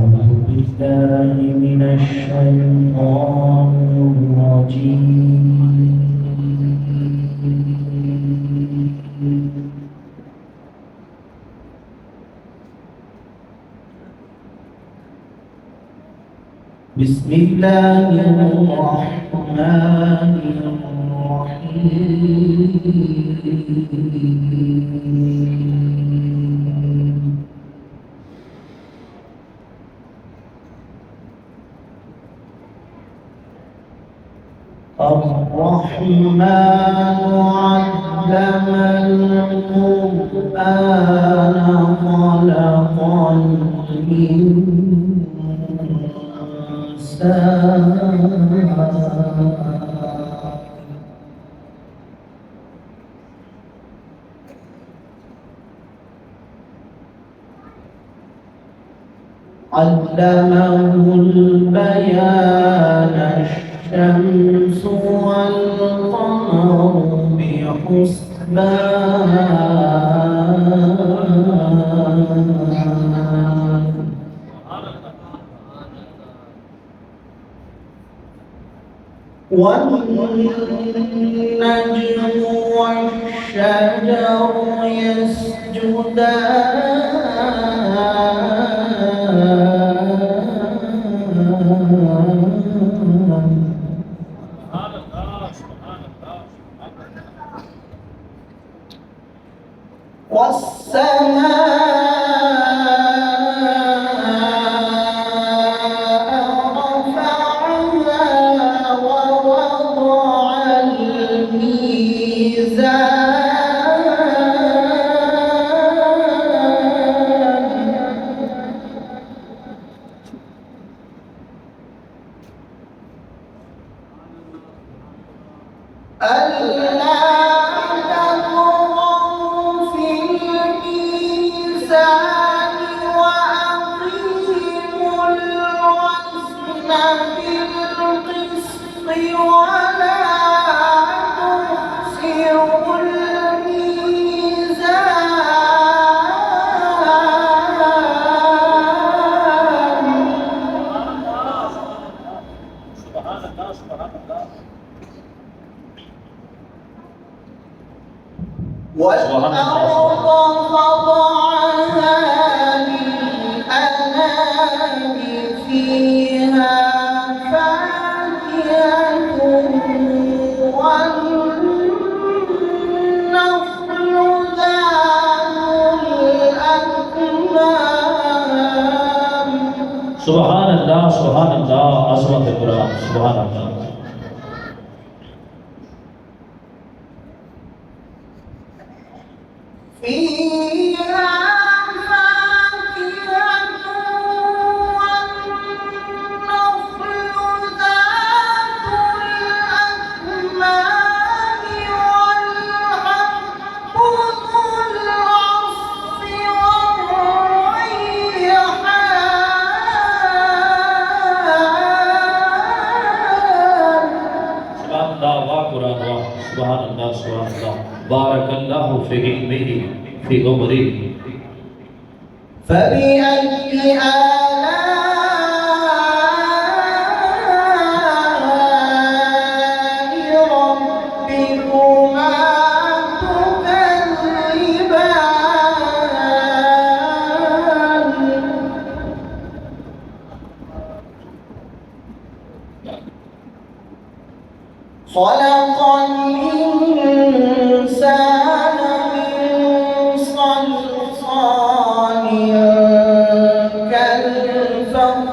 بالله من الشيطان الرجيم. بسم الله الرحمن الرحيم. الرحمن علم القرآن خلق الإنسان علمه البيان الشمس والقمر بحسبان والنجم والشجر يسجدان والسماء رفعها ووضع الميزان ألا تطغوا في الميزان وأقيموا الوزن بالقسط ولا تخسروا والأرض وضعها للأنام فيها فاكهة والنخل ذات الأكمام. سبحان الله سبحان الله عظمت القرآن سبحان الله. فيها فاكهة والنخل ذات الأكمام والحب ذو العصف والريحان. سبحان الله وقرآن سبحان الله سبحان الله. بارك الله في علمه في عمره. فبأي آلاء ربكما تكذبان. خلق الإنسان من صلصال كالفخار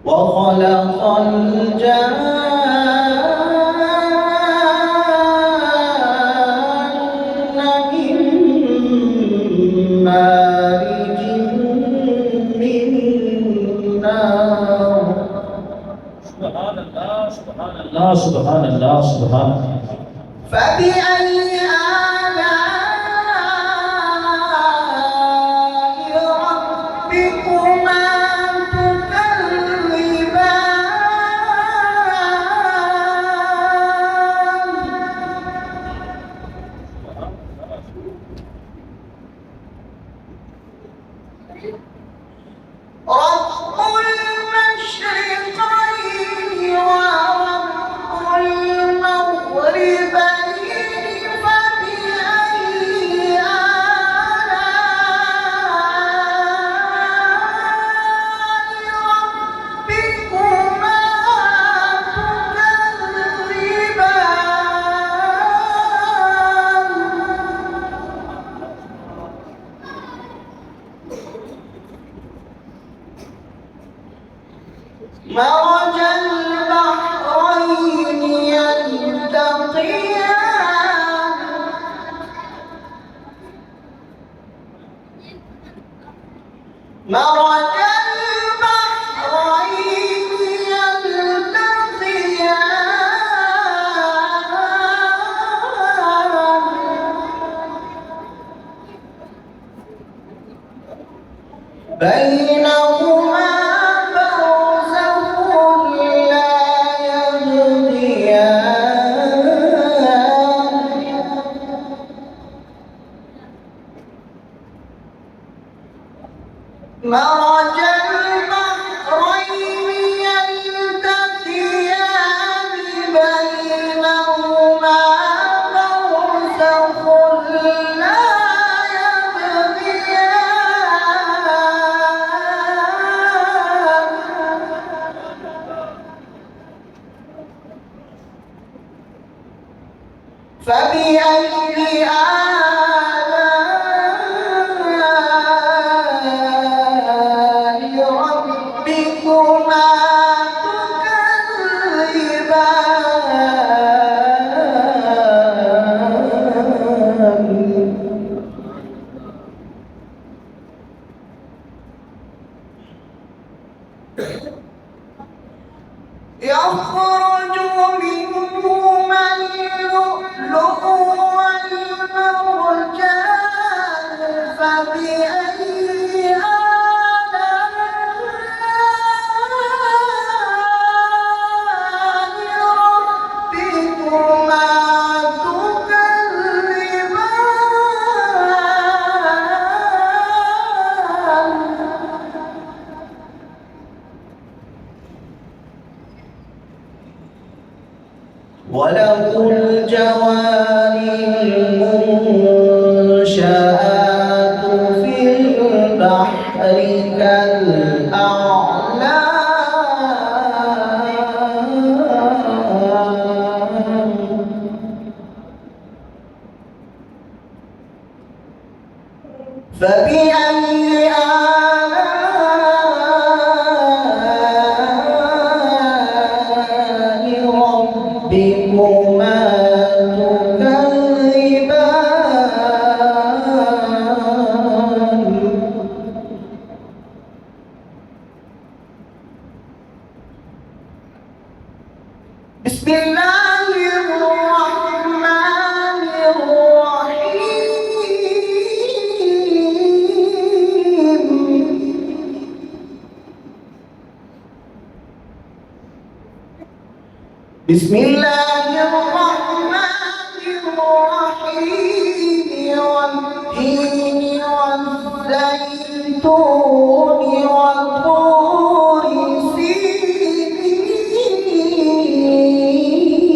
وخلق الجان من مارج من نار. سبحان الله سبحان الله سبحان الله سبحان الله. فبأي آلاء ربكما تكذبان. مرج البحرين يلتقيان بينهما برزخ لا يبغيان مرج البحرين يلتقيان بينهما برزخ لا يبغيان فبأي آلاء ربكما تكذبان يخرج منهما اللؤلؤ والمرجان فبأي آلاء ربكما تكذبان وله الجوار المنشآت في البحر كالأعلام فبأي آلاء ربكما تكذبان بسم الله الرحمن الرحيم بسم الله الرحمن الرحيم والتين والزيتون وطور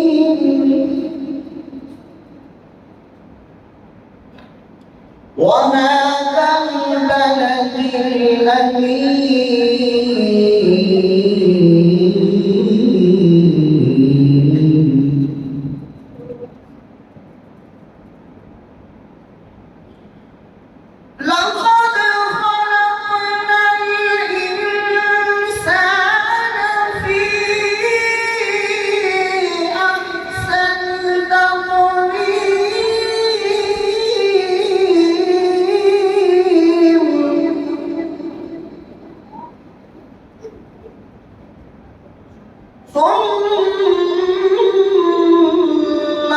سينين وهذا البلد الأمين لقد خلقنا الإنسان في أحسن تقويم ثم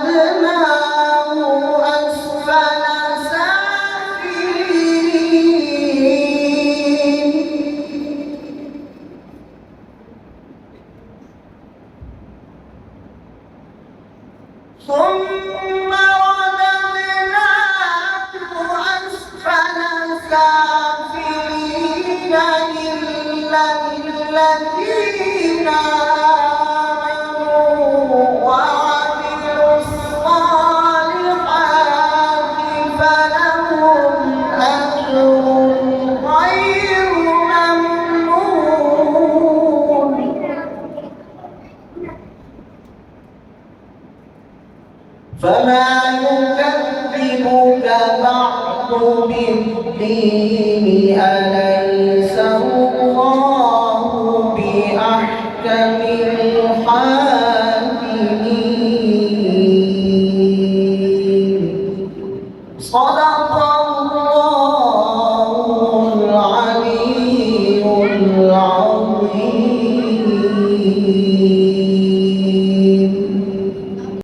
رددناه أسفل سافلين ثم رددناه أسفل سافلين إلا الذين آمنوا وعملوا الصالحات فلهم أجر غير ممنون فما يكذبك بعد بالدين أليس هو